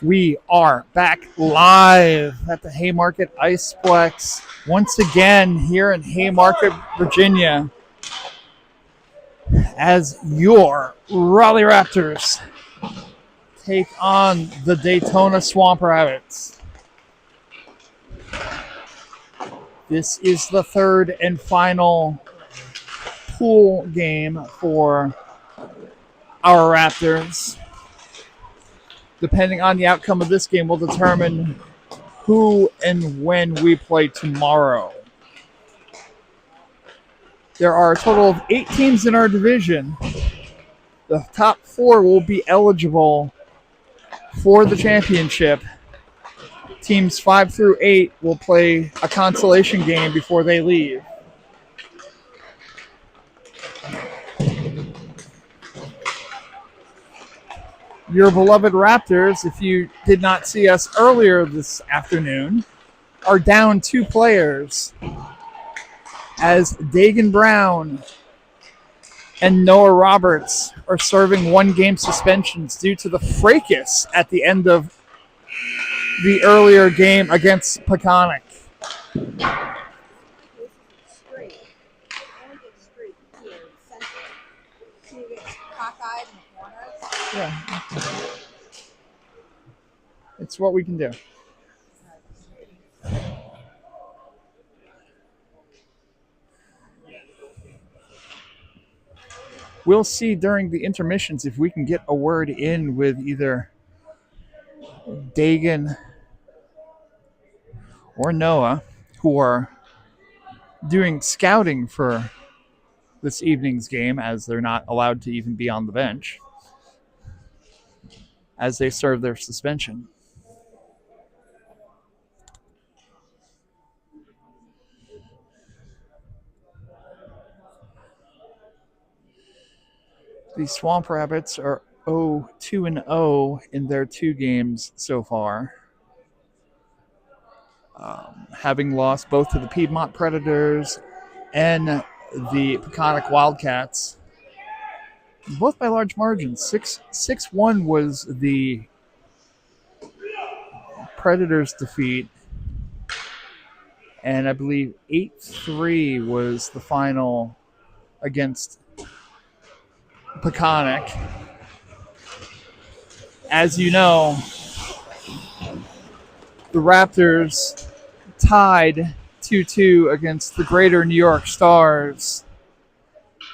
We are back live at the Haymarket Iceplex once again here in Haymarket, Virginia, as your Raleigh Raptors take on the Daytona Swamp Rabbits. This is the third and final pool game for our Raptors. Depending on the outcome of this game will determine who and when we play tomorrow. There are a total of 8 teams in our division. The top 4 will be eligible for the championship. Teams 5 through 8 will play a consolation game before they leave. Your beloved Raptors, if you did not see us earlier this afternoon, are down 2 players as Dagan Brown and Noah Roberts are serving 1-game suspensions due to the fracas at the end of the earlier game against Peconic. Yeah. It's what we can do. We'll see during the intermissions if we can get a word in with either Dagan or Noah, who are doing scouting for this evening's game, as they're not allowed to even be on the bench as they serve their suspension. The Swamp Rabbits are 2-0 in their 2 games so far, having lost both to the Piedmont Predators and the Peconic Wildcats, both by large margins. 6-1 was the Predators' defeat, and I believe 8-3 was the final against Peconic. As you know, the Raptors tied 2-2 against the Greater New York Stars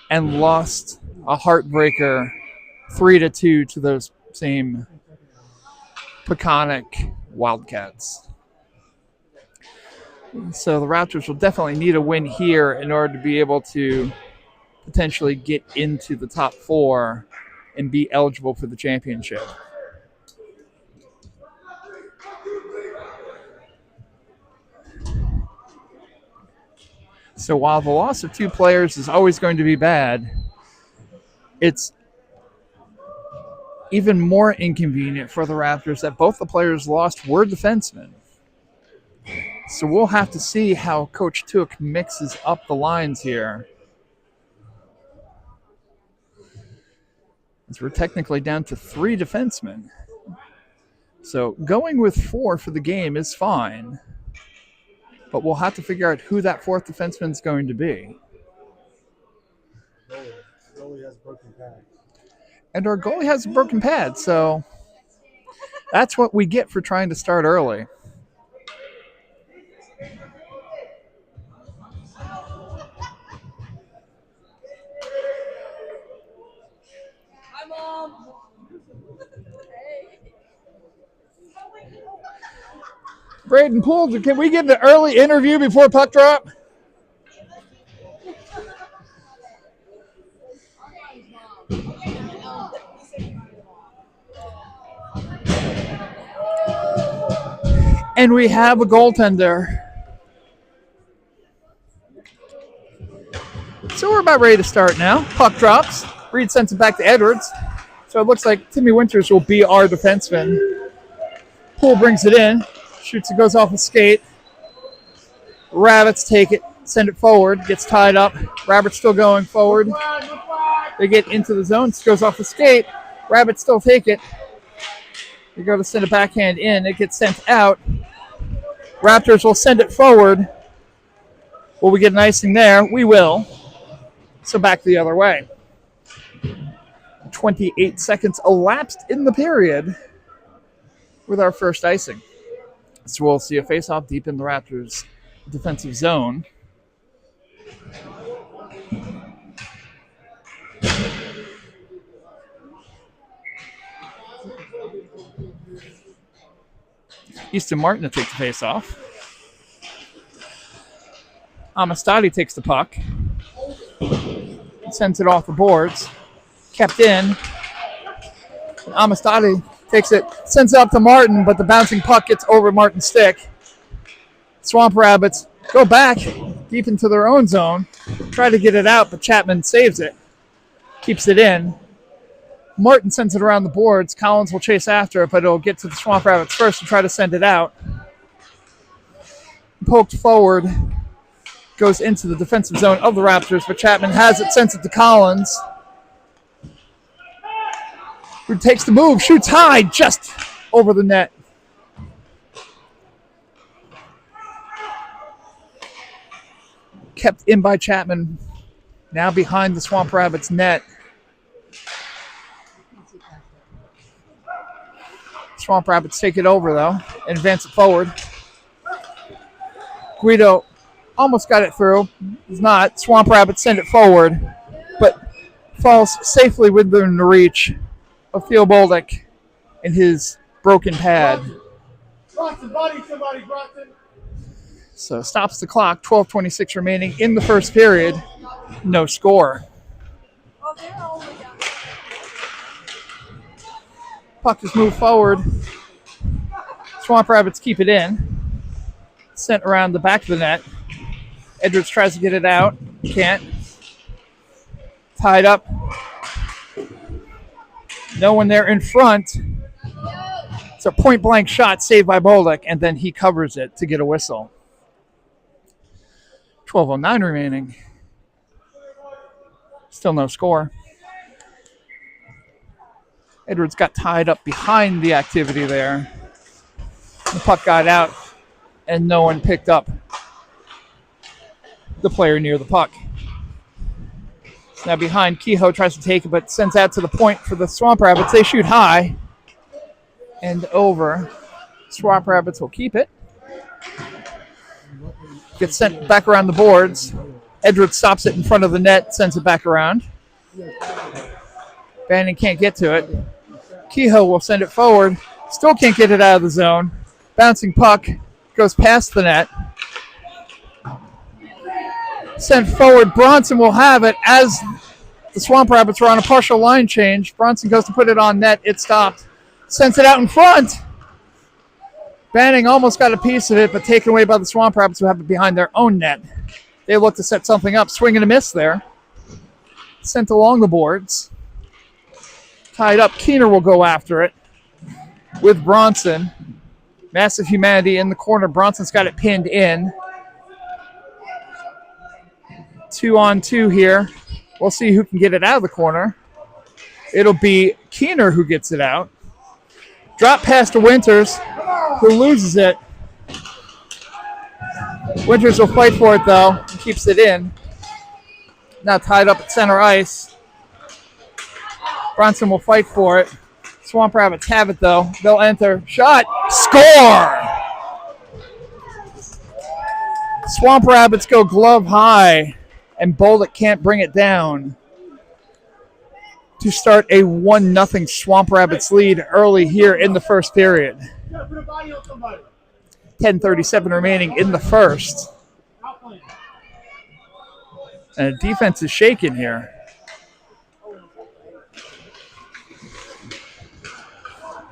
and lost a heartbreaker 3-2 to those same Peconic Wildcats. So the Raptors will definitely need a win here in order to be able to potentially get into the top 4 and be eligible for the championship. So while the loss of 2 players is always going to be bad, it's even more inconvenient for the Raptors that both the players lost were defensemen. So we'll have to see how Coach Took mixes up the lines here, as we're technically down to 3 defensemen. So going with 4 for the game is fine, but we'll have to figure out who that 4th defenseman is going to be. Goalie has a broken pad. And our goalie has a broken pad, so that's what we get for trying to start early. Hi, Mom. Braden Poole, can we get an early interview before puck drop? And we have a goaltender. So we're about ready to start now. Puck drops. Reed sends it back to Edwards. So it looks like Timmy Winters will be our defenseman. Poole brings it in. Shoots it, goes off a skate. Rabbits take it. Send it forward. Gets tied up. Rabbit's still going forward. They get into the zone. Goes off the skate. Rabbits still take it. They go to send a backhand in. It gets sent out. Raptors will send it forward. Will we get an icing there? We will. So back the other way. 28 seconds elapsed in the period with our first icing. So we'll see a face-off deep in the Raptors' defensive zone. Easton Martin to take the face-off. Amistadi takes the puck. Sends it off the boards. Kept in. And Amistadi takes it, sends it up to Martin, but the bouncing puck gets over Martin's stick. Swamp Rabbits go back deep into their own zone. Try to get it out, but Chapman saves it. Keeps it in. Martin sends it around the boards. Collins will chase after it, but it'll get to the Swamp Rabbits first and try to send it out. Poked forward. Goes into the defensive zone of the Raptors, but Chapman has it, sends it to Collins. Who takes the move, shoots high, just over the net. Kept in by Chapman. Now behind the Swamp Rabbits net. Swamp Rabbits take it over, though, and advance it forward. Guido almost got it through. He's not. Swamp Rabbits send it forward, but falls safely within the reach of Theo Bolduc and his broken pad. So stops the clock. 12:26 remaining in the first period. No score. Puck is moved forward. Swamp Rabbits keep it in. Sent around the back of the net. Edwards tries to get it out. Can't. Tied up. No one there in front. It's a point-blank shot saved by Bolduc, and then he covers it to get a whistle. 12:09 remaining. Still no score. Edwards got tied up behind the activity there. The puck got out, and no one picked up the player near the puck. Now behind, Kehoe tries to take it, but sends out to the point for the Swamp Rabbits. They shoot high and over. Swamp Rabbits will keep it. Gets sent back around the boards. Edwards stops it in front of the net, sends it back around. Bannon can't get to it. Kehoe will send it forward. Still can't get it out of the zone. Bouncing puck goes past the net. Sent forward. Bronson will have it as the Swamp Rabbits are on a partial line change. Bronson goes to put it on net. It stopped. Sends it out in front. Banning almost got a piece of it, but taken away by the Swamp Rabbits, who have it behind their own net. They look to set something up. Swing and a miss there. Sent along the boards. Tied up. Keener will go after it with Bronson. Massive humanity in the corner. Bronson's got it pinned in. 2-on-2 here. We'll see who can get it out of the corner. It'll be Keener who gets it out. Drop pass to Winters, who loses it. Winters will fight for it, though. And keeps it in. Now tied up at center ice. Bronson will fight for it. Swamp Rabbits have it, though. They'll enter. Shot. Score! Swamp Rabbits go glove high, and Bolduc can't bring it down to start a 1-0 Swamp Rabbits lead early here in the first period. 10:37 remaining in the first. And the defense is shaking here.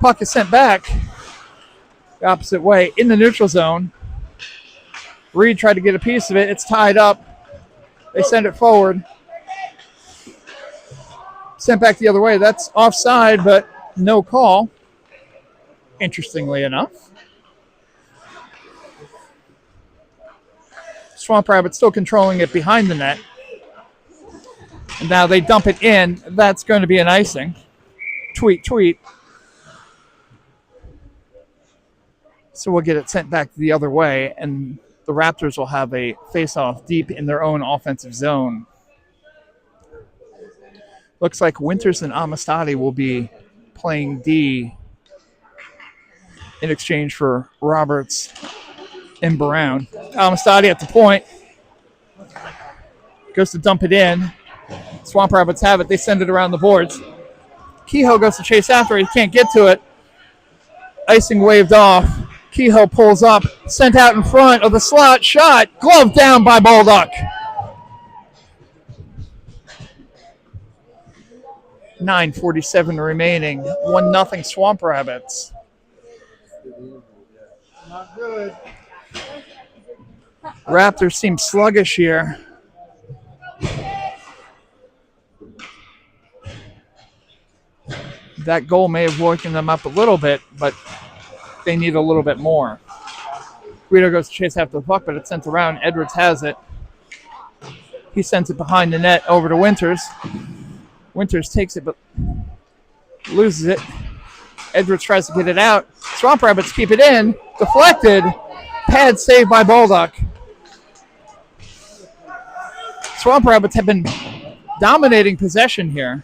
Puck is sent back the opposite way in the neutral zone. Reed tried to get a piece of it. It's tied up. They send it forward. Sent back the other way. That's offside, but no call. Interestingly enough. Swamp Rabbit still controlling it behind the net. And now they dump it in. That's going to be an icing. Tweet, tweet. So we'll get it sent back the other way, and the Raptors will have a face-off deep in their own offensive zone. Looks like Winters and Amistadi will be playing D in exchange for Roberts and Brown. Amistadi at the point. Goes to dump it in. Swamp Rabbits have it. They send it around the boards. Kehoe goes to chase after it. He can't get to it. Icing waved off. Kehoe pulls up. Sent out in front of the slot. Shot. Glove down by Baldock. 9:47 remaining. 1-0 Swamp Rabbits. Not good. Raptors seem sluggish here. That goal may have woken them up a little bit, but they need a little bit more. Guido goes to chase after the puck, but it's sent around. Edwards has it. He sends it behind the net over to Winters. Winters takes it, but loses it. Edwards tries to get it out. Swamp Rabbits keep it in. Deflected. Pad saved by Baldock. Swamp Rabbits have been dominating possession here.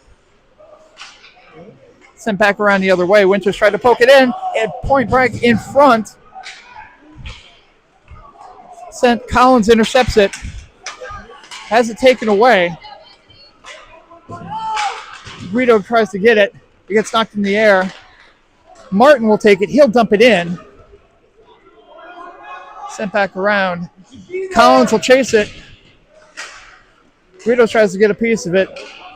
Sent back around the other way. Winters tried to poke it in. At point break in front. Collins intercepts it. Has it taken away. Guido tries to get it. It gets knocked in the air. Martin will take it. He'll dump it in. Sent back around. Collins will chase it. Guido tries to get a piece of it.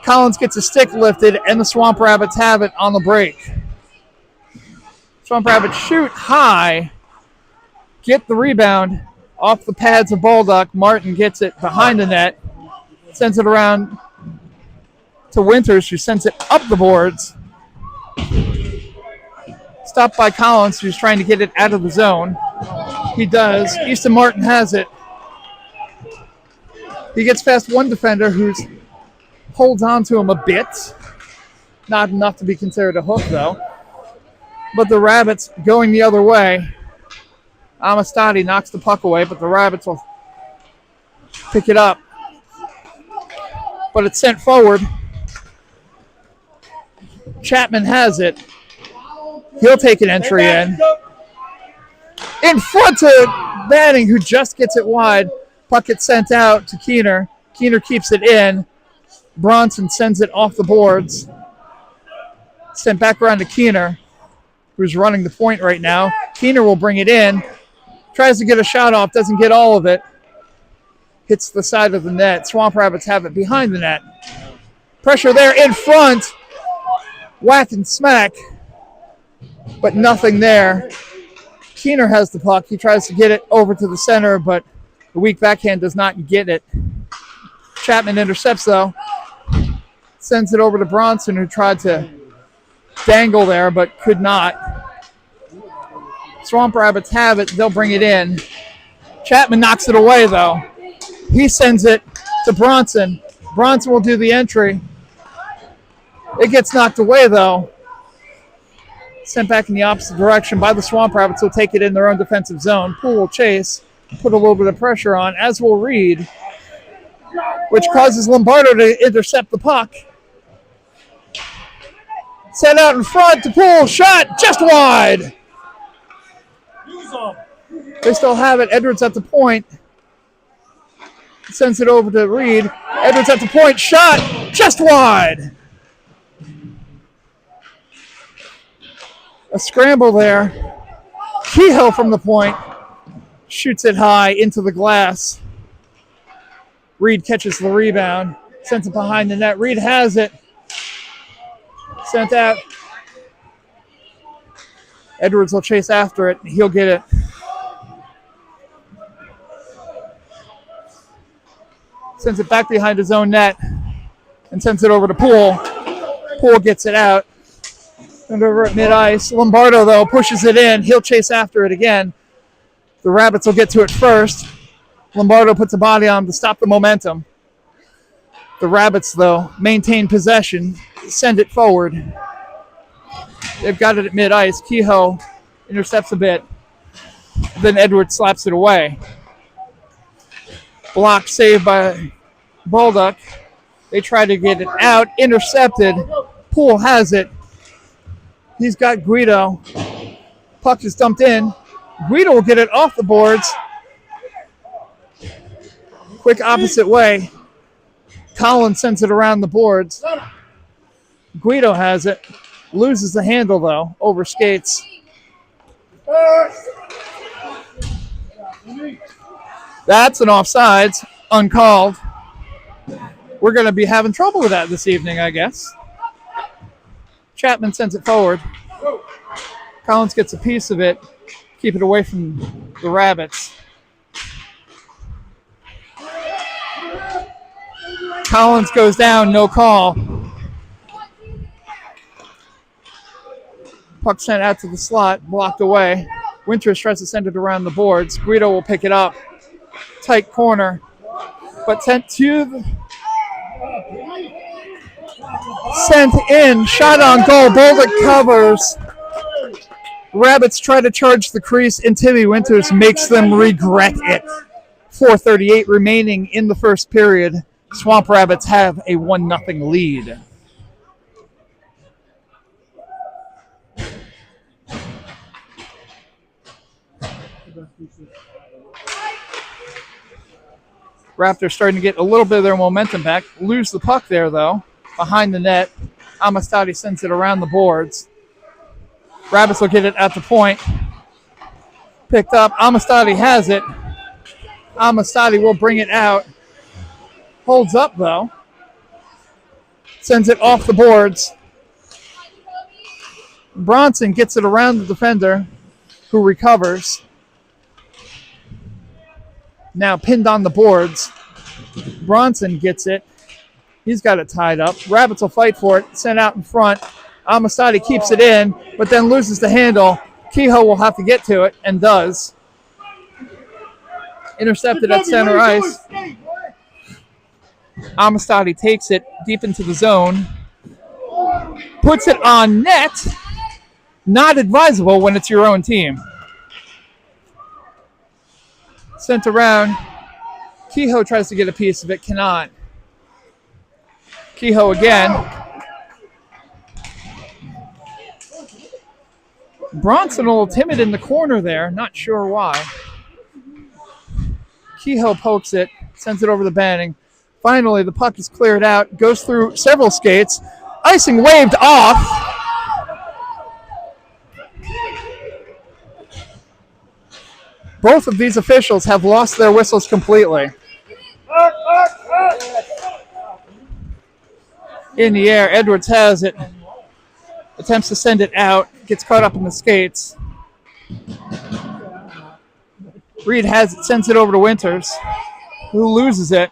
Collins gets a stick lifted, and the Swamp Rabbits have it on the break. Swamp Rabbits shoot high. Get the rebound off the pads of Baldock. Martin gets it behind the net. Sends it around to Winters, who sends it up the boards. Stopped by Collins, who's trying to get it out of the zone. He does. Easton Martin has it. He gets past one defender who holds on to him a bit. Not enough to be considered a hook, though. But the Rabbits going the other way. Amistadi knocks the puck away, but the Rabbits will pick it up. But it's sent forward. Chapman has it. He'll take an entry in. In front of Manning, who just gets it wide. Puck gets sent out to Keener. Keener keeps it in. Bronson sends it off the boards. Sent back around to Keener, who's running the point right now. Keener will bring it in. Tries to get a shot off. Doesn't get all of it. Hits the side of the net. Swamp Rabbits have it behind the net. Pressure there in front. Whack and smack. But nothing there. Keener has the puck. He tries to get it over to the center, but the weak backhand does not get it. Chapman intercepts, though. Sends it over to Bronson, who tried to dangle there, but could not. Swamp Rabbits have it. They'll bring it in. Chapman knocks it away, though. He sends it to Bronson. Bronson will do the entry. It gets knocked away, though. Sent back in the opposite direction by the Swamp Rabbits, who'll take it in their own defensive zone. Poole will chase, put a little bit of pressure on, as will Reed, which causes Lombardo to intercept the puck. Sent out in front to Poole. Shot just wide. They still have it. Edwards at the point. Sends it over to Reed. Edwards at the point. Shot just wide. A scramble there. Kehoe from the point. Shoots it high into the glass. Reed catches the rebound. Sends it behind the net. Reed has it. Sent out. Edwards will chase after it. He'll get it. Sends it back behind his own net and sends it over to Poole. Poole gets it out. And over at mid-ice. Lombardo, though, pushes it in. He'll chase after it again. The Rabbits will get to it first. Lombardo puts a body on him to stop the momentum. The Rabbits, though, maintain possession, send it forward. They've got it at mid-ice. Kehoe intercepts a bit. Then Edwards slaps it away. Block saved by Baldock. They try to get it out. Intercepted. Poole has it. He's got Guido. Puck is dumped in. Guido will get it off the boards. Quick opposite way. Collins sends it around the boards. Guido has it. Loses the handle, though. Over skates. That's an offsides. Uncalled. We're going to be having trouble with that this evening, I guess. Chapman sends it forward. Collins gets a piece of it. Keep it away from the Rabbits. Collins goes down, no call. Puck sent out to the slot, blocked away. Winters tries to send it around the boards. Guido will pick it up. Tight corner. But sent in. Shot on goal. Baldock covers. Rabbits try to charge the crease, and Timmy Winters makes them regret it. 4:38 remaining in the first period. Swamp Rabbits have a 1-0 lead. Raptors starting to get a little bit of their momentum back. Lose the puck there, though, behind the net. Amistadi sends it around the boards. Rabbits will get it at the point. Picked up. Amistadi has it. Amistadi will bring it out. Holds up, though. Sends it off the boards. Bronson gets it around the defender, who recovers. Now pinned on the boards. Bronson gets it. He's got it tied up. Rabbits will fight for it. Sent out in front. Amistadi keeps it in, but then loses the handle. Kehoe will have to get to it, and does. Intercepted at center ice. Amistadi takes it deep into the zone. Puts it on net. Not advisable when it's your own team. Sent around. Kehoe tries to get a piece of it. Cannot. Kehoe again. Bronson a little timid in the corner there. Not sure why. Kehoe pokes it. Sends it over the banding. Finally, the puck is cleared out. Goes through several skates. Icing waved off. Both of these officials have lost their whistles completely. In the air, Edwards has it. Attempts to send it out. Gets caught up in the skates. Reed has it, sends it over to Winters, who loses it.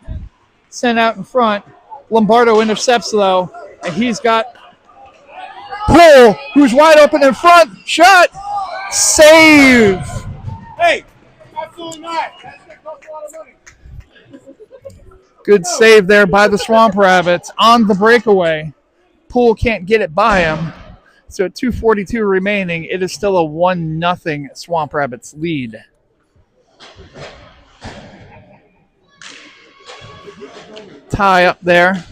Sent out in front. Lombardo intercepts, though, and he's got Poole, who's wide open in front. Shot. Save. Hey, absolutely not. That's going to cost a lot of money. Good save there by the Swamp Rabbits on the breakaway. Poole can't get it by him. So at 2:42 remaining, it is still a 1-0 Swamp Rabbits lead. Tie up there.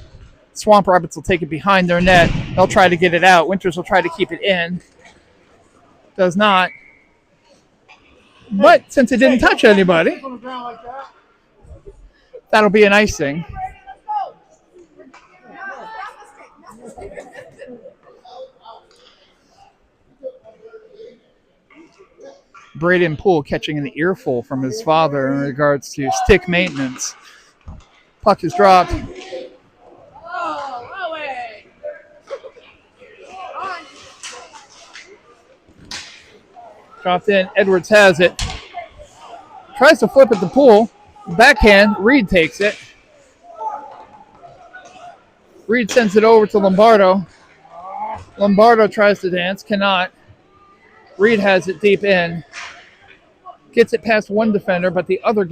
Swamp Rabbits will take it behind their net. They'll try to get it out. Winters will try to keep it in. Does not. But since it didn't touch anybody, that'll be an icing. Braden Poole catching an earful from his father in regards to stick maintenance. Puck is dropped. Dropped in. Edwards has it. Tries to flip it to Poole. Backhand. Reed takes it. Reed sends it over to Lombardo. Lombardo tries to dance. Cannot. Reed has it deep in. Gets it past one defender, but the other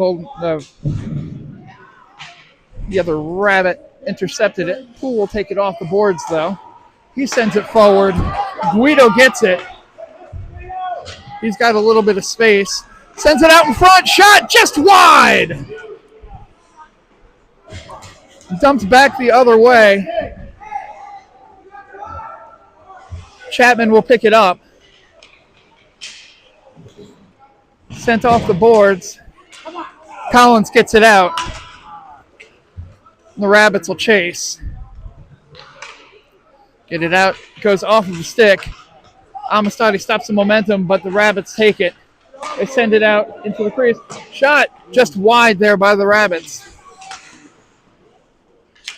rabbit intercepted it. Poole will take it off the boards, though. He sends it forward. Guido gets it. He's got a little bit of space. Sends it out in front. Shot just wide. Dumped back the other way. Chapman will pick it up. Sent off the boards. Collins gets it out. The Rabbits will chase. Get it out. Goes off of the stick. Amistadi stops the momentum, but the Rabbits take it. They send it out into the crease. Shot just wide there by the Rabbits.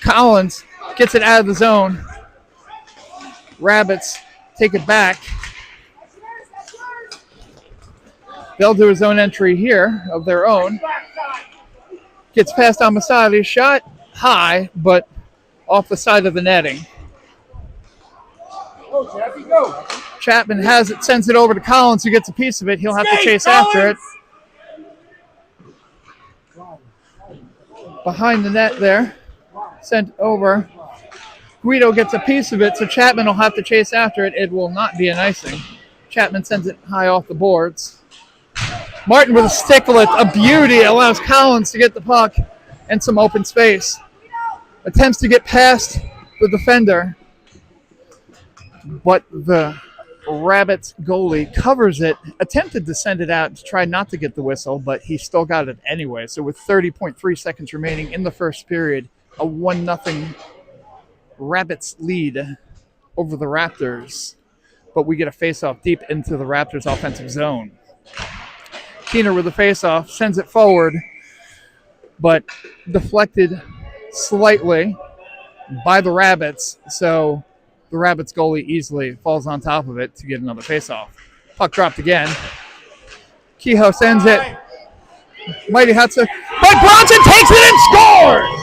Collins gets it out of the zone. Rabbits take it back. They'll do a zone entry here of their own. Gets past Amistadi. Shot high, but off the side of the netting. Chapman has it, sends it over to Collins, who gets a piece of it. He'll have to chase after it. Behind the net there. Sent over. Guido gets a piece of it, so Chapman will have to chase after it. It will not be an icing. Chapman sends it high off the boards. Martin with a sticklet, a beauty, allows Collins to get the puck and some open space. Attempts to get past the defender, but the Rabbits goalie covers it, attempted to send it out to try not to get the whistle, but he still got it anyway. So with 30.3 seconds remaining in the first period, a 1-0 Rabbits lead over the Raptors. But we get a face-off deep into the Raptors' offensive zone. Keener with the face-off, sends it forward, but deflected slightly by the Rabbits. So the Rabbits goalie easily falls on top of it to get another faceoff. Puck dropped again. Kehoe sends it. Mighty Hudson. But Bronson takes it and scores!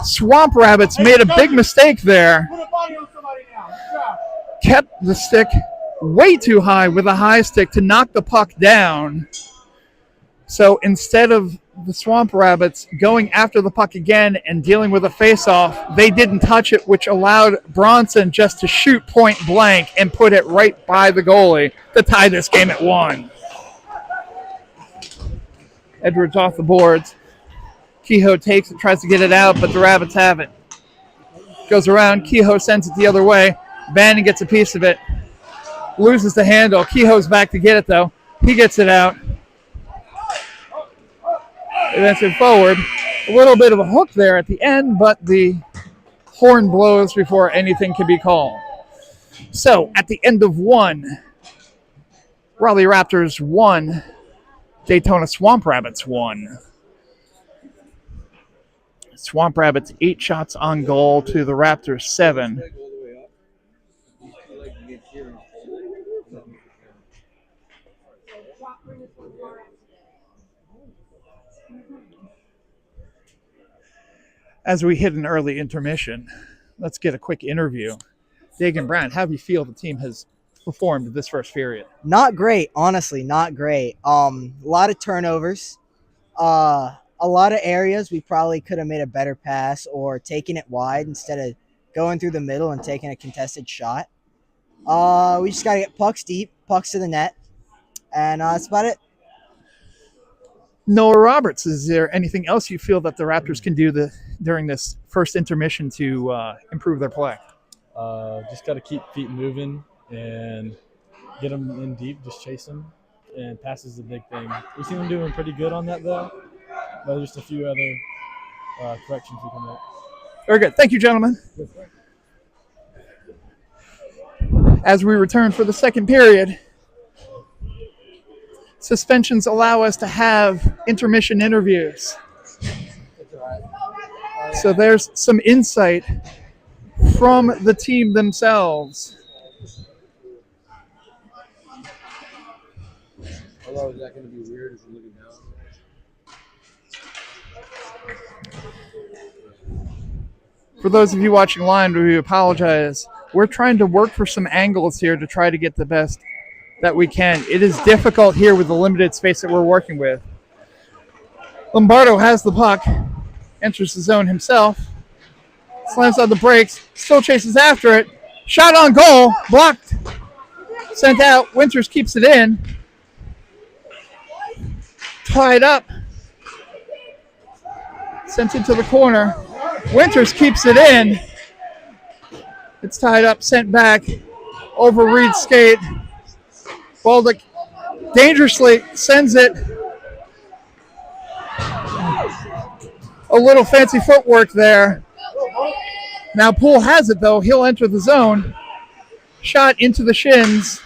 Swamp Rabbits made a big mistake there. Kept the stick way too high with a high stick to knock the puck down. So instead of the Swamp Rabbits going after the puck again and dealing with a face-off, they didn't touch it, which allowed Bronson just to shoot point blank and put it right by the goalie to tie this game at 1. Edwards off the boards. Kehoe takes it, tries to get it out, but the Rabbits have it. Goes around. Kehoe sends it the other way. Bannon gets a piece of it. Loses the handle. Kehoe's back to get it, though. He gets it out. That's it forward. A little bit of a hook there at the end, but the horn blows before anything can be called. So, at the end of 1, Raleigh Raptors 1, Daytona Swamp Rabbits 1. Swamp Rabbits 8 shots on goal to the Raptors 7. As we hit an early intermission, let's get a quick interview. Dagan Brown, how do you feel the team has performed this first period? Not great, honestly, not great. A lot of turnovers. A lot of areas we probably could have made a better pass or taken it wide instead of going through the middle and taking a contested shot. We just got to get pucks deep, pucks to the net, and that's about it. Noah Roberts, is there anything else you feel that the Raptors can do during this first intermission to improve their play? Just got to keep feet moving and get them in deep, just chase them, and pass is the big thing. We've seen them doing pretty good on that, though, but just a few other corrections we can make. Very good. Thank you, gentlemen. As we return for the second period, suspensions allow us to have intermission interviews. So there's some insight from the team themselves. Hello, is that going to be weird if you're looking down? For those of you watching live, we apologize. we're trying to work for some angles here to try to get the best that we can. It is difficult here with the limited space that we're working with. Lombardo has the puck, enters the zone himself, slams on the brakes, still chases after it. Shot on goal, blocked, sent out. Winters keeps it in. Tied up. Sent into the corner. Winters keeps it in. It's tied up, sent back over Reed's skate. Baldick dangerously sends it. A little fancy footwork there. Now Poole has it though. He'll enter the zone. Shot into the shins.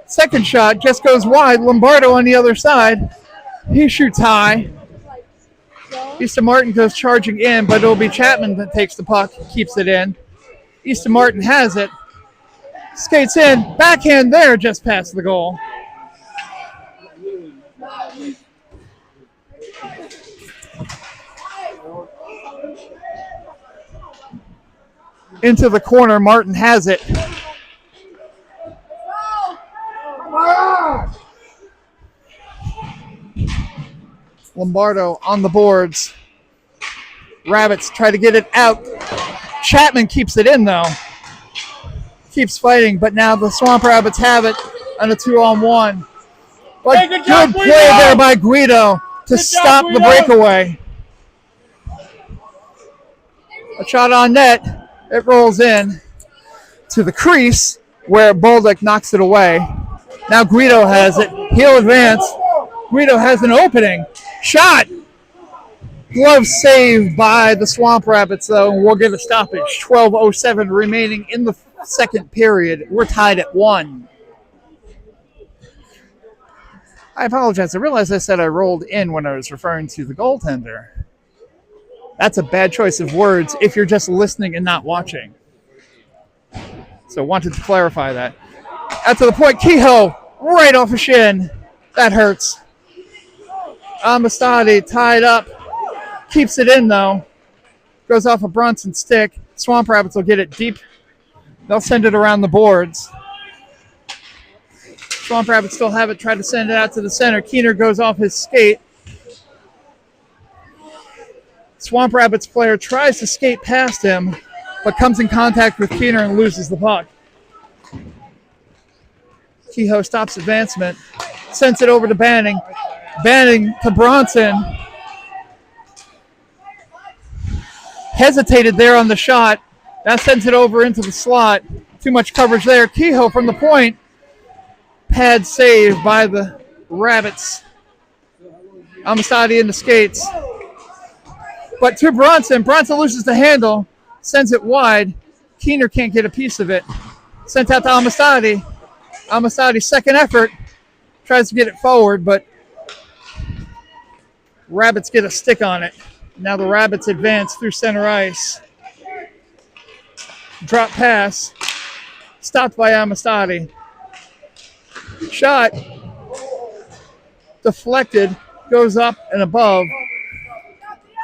Second shot just goes wide. Lombardo on the other side. He shoots high. Easton Martin goes charging in, but it'll be Chapman that takes the puck, keeps it in. Easton Martin has it. Skates in. Backhand there just past the goal. Into the corner. Martin has it. Lombardo on the boards. Rabbits try to get it out. Chapman keeps it in though. Keeps fighting, but now the Swamp Rabbits have it on a 2-on-1. But Hey, good job, good play Guido! there by Guido to stop the Guido! breakaway. A shot on net. It rolls in to the crease where Bolduc knocks it away. Now Guido has it. He'll advance. Guido has an opening. Shot. Glove saved by the Swamp Rabbits, though, and we'll get a stoppage. 12:07 remaining in the second period. We're tied at 1. I apologize. I realized I said I rolled in when I was referring to the goaltender. That's a bad choice of words if you're just listening and not watching. So wanted to clarify that. Out to the point, Kehoe, right off a shin. That hurts. Amistadi tied up. Keeps it in, though. Goes off a Bronson stick. Swamp Rabbits will get it deep. They'll send it around the boards. Swamp Rabbits still have it. Try to send it out to the center. Keener goes off his skate. Swamp Rabbits player tries to skate past him, but comes in contact with Keener and loses the puck. Kehoe stops advancement. Sends it over to Banning. Banning to Bronson. Hesitated there on the shot. That sends it over into the slot. Too much coverage there. Kehoe from the point. Pad saved by the Rabbits. Amistadi in the skates. But to Bronson. Bronson loses the handle. Sends it wide. Keener can't get a piece of it. Sent out to Amistadi. Amistadi's second effort. Tries to get it forward, but Rabbits get a stick on it. Now the Rabbits advance through center ice. Drop pass. Stopped by Amistadi. Shot. Deflected. Goes up and above.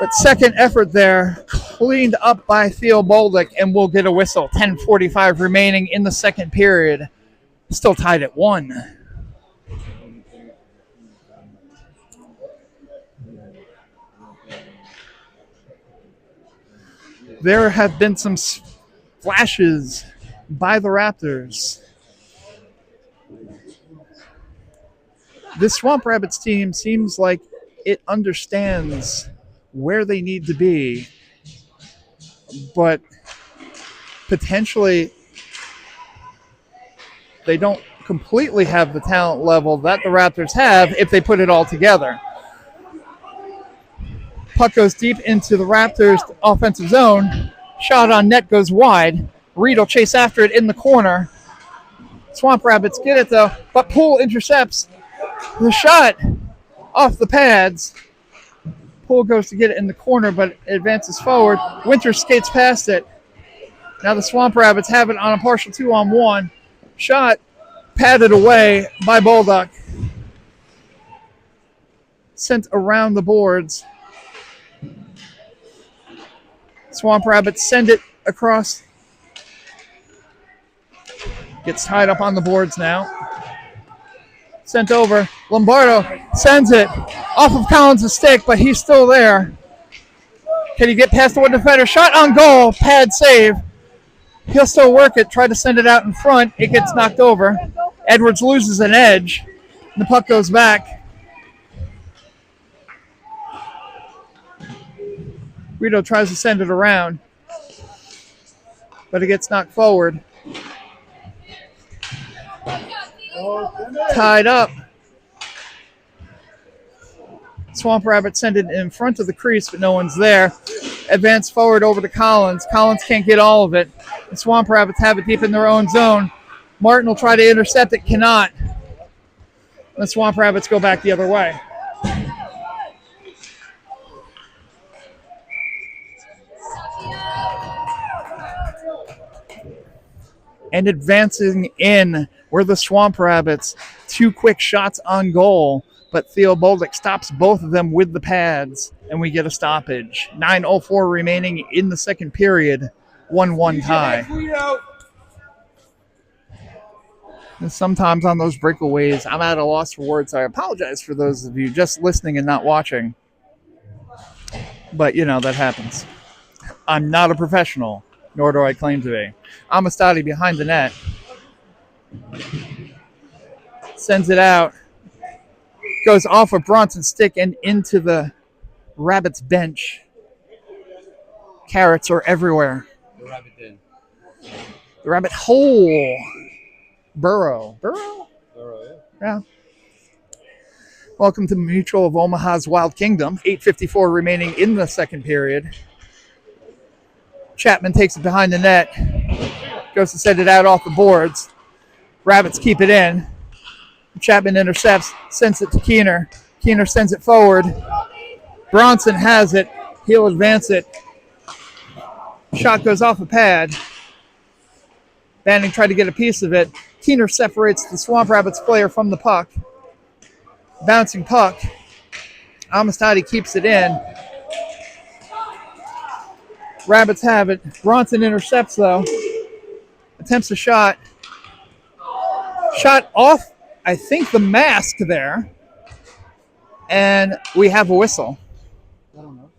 But second effort there. Cleaned up by Theo Bolduc, and we'll get a whistle. 10:45 remaining in the second period. Still tied at 1. There have been some flashes by the Raptors. This Swamp Rabbits team seems like it understands where they need to be, but potentially they don't completely have the talent level that the Raptors have if they put it all together. Puck goes deep into the Raptors' offensive zone. Shot on net goes wide. Reed will chase after it in the corner. Swamp Rabbits get it, though, but Poole intercepts the shot off the pads. Poole goes to get it in the corner, but advances forward. Winter skates past it. Now the Swamp Rabbits have it on a partial 2-on-1. Shot padded away by Bolduc. Sent around the boards. Swamp Rabbits send it across Gets tied up on the boards now. Sent over. Lombardo sends it off of Collins' stick, but he's still there. Can he get past the one defender? Shot on goal. Pad save. He'll still work it. Try to send it out in front. It gets knocked over. Edwards loses an edge. The puck goes back. Guido tries to send it around, but it gets knocked forward. Tied up. Swamp Rabbits send it in front of the crease, but no one's there. Advance forward over to Collins. Collins can't get all of it. The Swamp Rabbits have it deep in their own zone. Martin will try to intercept it, cannot. The Swamp Rabbits go back the other way. And advancing in were the Swamp Rabbits. 2 quick shots on goal, but Theo Boldick stops both of them with the pads, and we get a stoppage. 9:04 remaining in the second period. 1-1 tie. And sometimes on those breakaways, I'm at a loss for words. I apologize for those of you just listening and not watching. But, that happens. I'm not a professional, nor do I claim to be. Amistadi behind the net. Sends it out. Goes off of Bronson's stick and into the Rabbits bench. Carrots are everywhere. The rabbit den. The Rabbit hole. Burrow? Yeah. Welcome to Mutual of Omaha's Wild Kingdom. 8:54 remaining in the second period. Chapman takes it behind the net. Goes to send it out off the boards. Rabbits keep it in. Chapman intercepts, sends it to Keener. Keener sends it forward. Bronson has it. He'll advance it. Shot goes off a pad. Banning tried to get a piece of it. Keener separates the Swamp Rabbits player from the puck. Bouncing puck. Amistadi keeps it in. Rabbits have it. Bronson intercepts, though. Attempts a shot. Shot off, I think, the mask there. And we have a whistle. I don't know.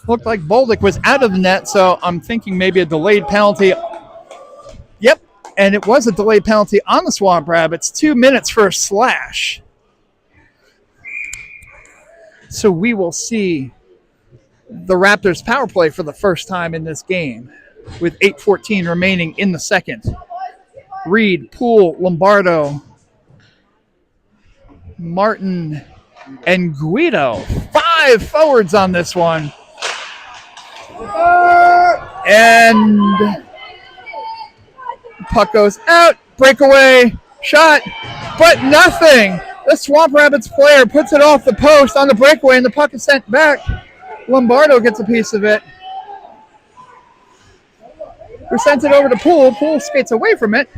Looked like Boldick was out of the net, so I'm thinking maybe a delayed penalty. Yep, and it was a delayed penalty on the Swamp Rabbits. 2 minutes for a slash. So we will see the Raptors power play for the first time in this game with 8:14 remaining in the second. Reed, Poole, Lombardo, Martin, and Guido. 5 forwards on this one. And puck goes out. Breakaway shot, but nothing. The Swamp Rabbits player puts it off the post on the breakaway, and the puck is sent back. Lombardo gets a piece of it. Who sends it over to Poole. Poole skates away from it.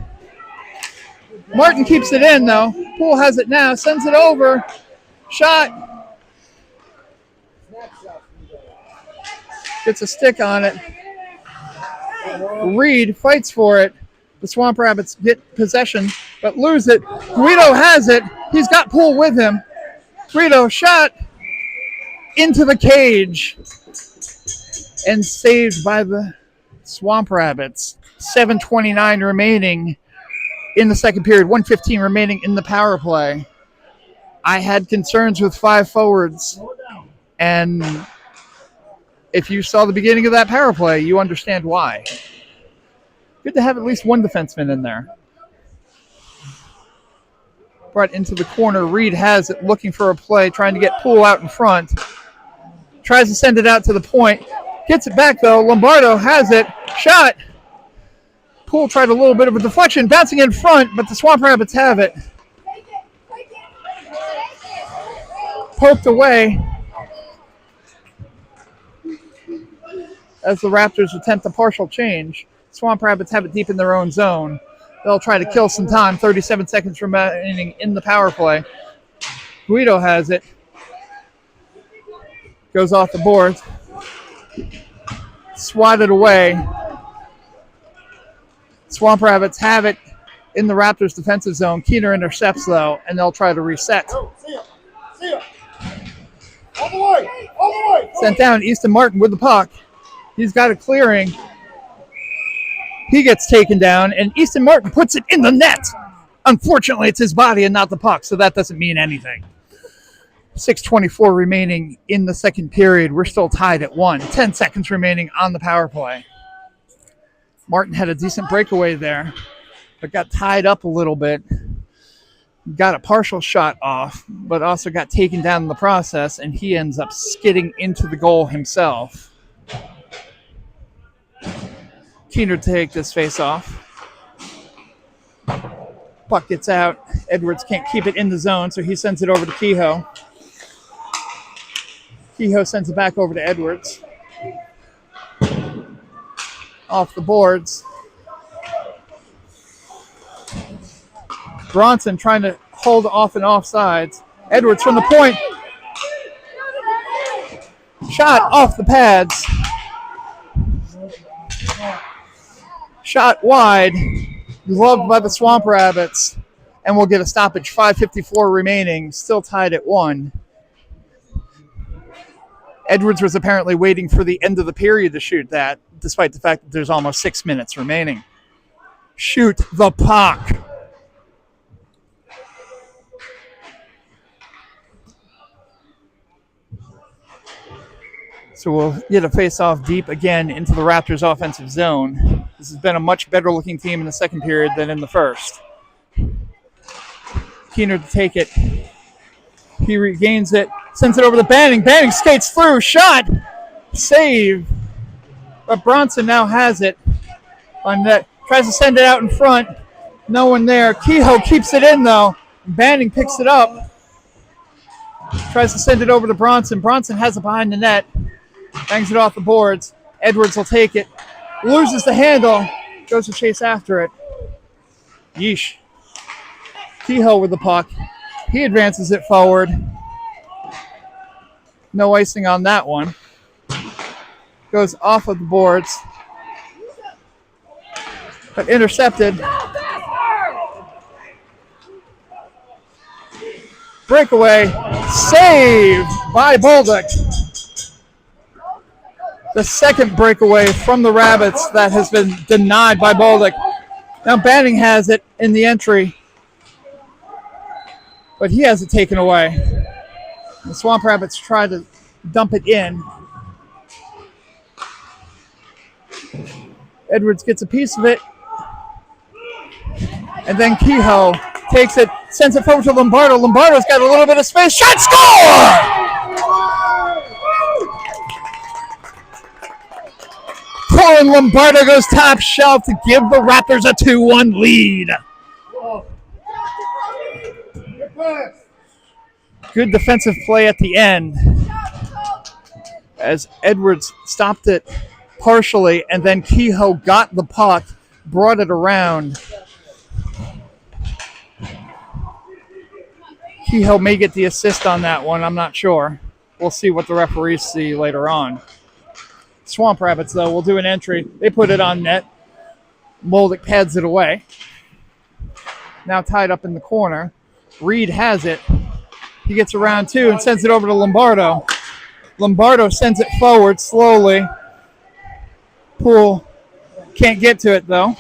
Martin keeps it in, though. Poole has it now. Sends it over. Shot. Gets a stick on it. Reed fights for it. The Swamp Rabbits get possession, but lose it. Guido has it. He's got Poole with him. Guido shot into the cage and saved by the Swamp Rabbits. 7:29 remaining in the second period. 1:15 remaining in the power play. I had concerns with 5 forwards, and if you saw the beginning of that power play, you understand why. Good to have at least one defenseman in there. Brought into the corner. Reed has it, looking for a play, trying to get Poole out in front. Tries to send it out to the point. Gets it back, though. Lombardo has it. Shot. Poole tried a little bit of a deflection, bouncing in front, but the Swamp Rabbits have it. Poked away as the Raptors attempt a partial change. Swamp Rabbits have it deep in their own zone. They'll try to kill some time. 37 seconds remaining in the power play. Guido has it. Goes off the board. Swatted away. Swamp Rabbits have it in the Raptors defensive zone. Keener intercepts, though, and they'll try to reset. See ya. See ya. All the way. All the way. Sent down Easton Martin with the puck. He's got a clearing. He gets taken down, and Easton Martin puts it in the net. Unfortunately, it's his body and not the puck, so that doesn't mean anything. 6:24 remaining in the second period. We're still tied at 1. 10 seconds remaining on the power play. Martin had a decent breakaway there, but got tied up a little bit. Got a partial shot off, but also got taken down in the process, and he ends up skidding into the goal himself. Keener to take this face off. Puck gets out. Edwards can't keep it in the zone, so he sends it over to Kehoe. Kehoe sends it back over to Edwards. Off the boards. Bronson trying to hold off and offsides. Edwards from the point. Shot off the pads. Shot wide. Gloved by the Swamp Rabbits. And we'll get a stoppage. 5:54 remaining. Still tied at 1. Edwards was apparently waiting for the end of the period to shoot that, despite the fact that there's almost 6 minutes remaining. Shoot the puck. So we'll get a face-off deep again into the Raptors' offensive zone. This has been a much better-looking team in the second period than in the first. Keener to take it. He regains it, sends it over to Banning. Banning skates through, shot, save. But Bronson now has it on net. Tries to send it out in front. No one there. Kehoe keeps it in, though. Banning picks it up. Tries to send it over to Bronson. Bronson has it behind the net. Bangs it off the boards. Edwards will take it. Loses the handle. Goes to chase after it. Yeesh. Kehoe with the puck. He advances it forward. No icing on that one. Goes off of the boards. But intercepted. Breakaway. Saved by Bolduc. The second breakaway from the Rabbits that has been denied by Bolduc. Now Banning has it in the entry, but he has it taken away. The Swamp Rabbits try to dump it in. Edwards gets a piece of it, and then Kehoe takes it, sends it forward to Lombardo. Lombardo's got a little bit of space. Shot, score! Corin Lombardo goes top shelf to give the Raptors a 2-1 lead. Good defensive play at the end as Edwards stopped it partially, and then Kehoe got the puck, brought it around. Kehoe may get the assist on that one. I'm not sure. We'll see what the referees see later on. Swamp Rabbits, though, will do an entry. They put it on net. Moldick pads it away. Now tied up in the corner. Reed has it. He gets around two and sends it over to Lombardo. Lombardo sends it forward slowly. Poole can't get to it, though.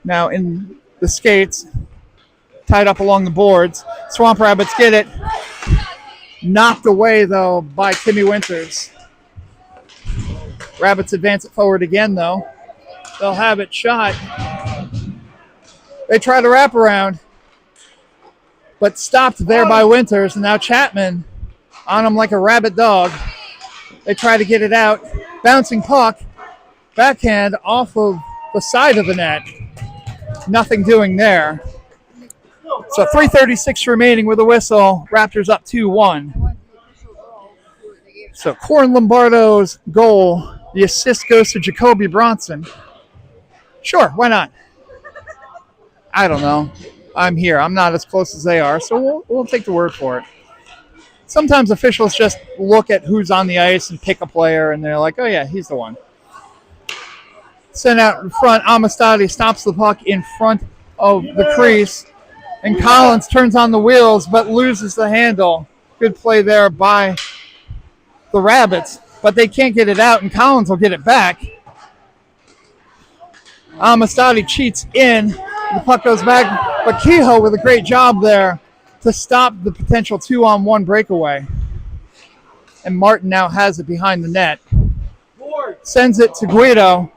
Now in the skates, tied up along the boards. Swamp Rabbits get it. Knocked away, though, by Timmy Winters. Rabbits advance it forward again, though. They'll have it shot. They try to wrap around, but stopped there by Winters. And now Chapman on him like a rabid dog. They try to get it out. Bouncing puck. Backhand off of the side of the net. Nothing doing there. So 3:36 remaining with a whistle. Raptors up 2-1. So Corin Lombardo's goal. The assist goes to Jacoby Bronson. Sure, why not? I don't know. I'm here. I'm not as close as they are, so we'll take the word for it. Sometimes officials just look at who's on the ice and pick a player, and they're like, oh, yeah, he's the one. Sent out in front. Amistadi stops the puck in front of the crease. And Collins turns on the wheels but loses the handle. Good play there by the Rabbits. But they can't get it out, and Collins will get it back. Amistadi cheats in. The puck goes back. But Kehoe with a great job there to stop the potential 2-on-1 breakaway. And Martin now has it behind the net. Sends it to Guido,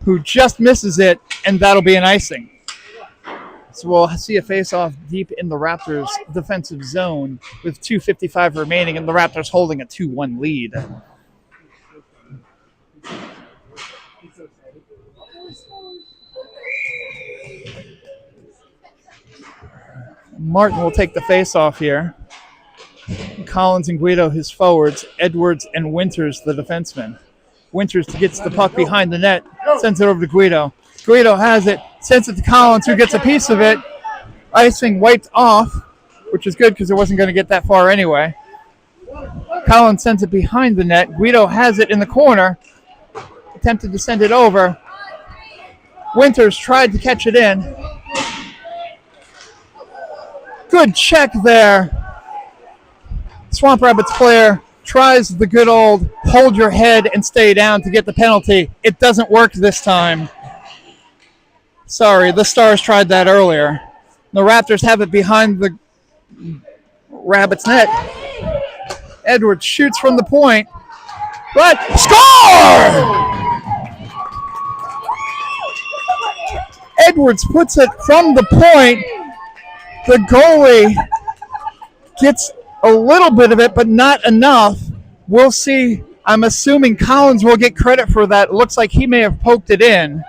who just misses it, and that'll be an icing. So we'll see a face-off deep in the Raptors' defensive zone with 2:55 remaining, and the Raptors holding a 2-1 lead. Martin will take the face-off here. Collins and Guido, his forwards. Edwards and Winters, the defenseman. Winters gets the puck behind the net, sends it over to Guido. Guido has it, sends it to Collins, who gets a piece of it. Icing wiped off, which is good because it wasn't going to get that far anyway. Collins sends it behind the net. Guido has it in the corner, attempted to send it over. Winters tried to catch it in. Good check there. Swamp Rabbits player tries the good old hold your head and stay down to get the penalty. It doesn't work this time. Sorry, the Stars tried that earlier. The Raptors have it behind the Rabbits' net. Edwards shoots from the point, but score! Edwards puts it from the point. The goalie gets a little bit of it, but not enough. We'll see. I'm assuming Collins will get credit for that. It looks like he may have poked it in.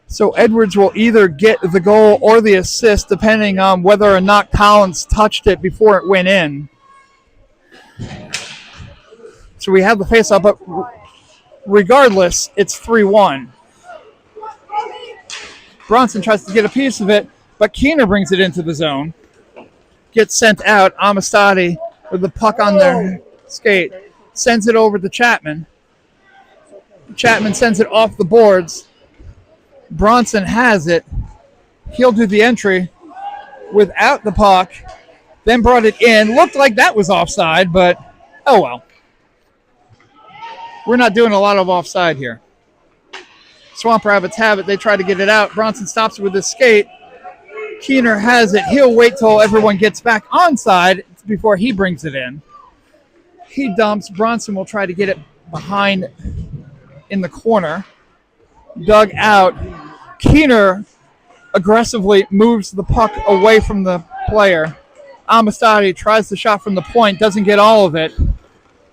So Edwards will either get the goal or the assist, depending on whether or not Collins touched it before it went in. So we have the face-off, but regardless, it's 3-1. Bronson tries to get a piece of it, but Keener brings it into the zone. Gets sent out. Amistadi with the puck on their skate. Sends it over to Chapman. Chapman sends it off the boards. Bronson has it. He'll do the entry without the puck. Then brought it in. Looked like that was offside, but oh well. We're not doing a lot of offside here. Swamp Rabbits have it. They try to get it out. Bronson stops it with his skate. Keener has it. He'll wait till everyone gets back onside before he brings it in. He dumps. Bronson will try to get it behind in the corner. Dug out. Keener aggressively moves the puck away from the player. Amistadi tries the shot from the point, doesn't get all of it.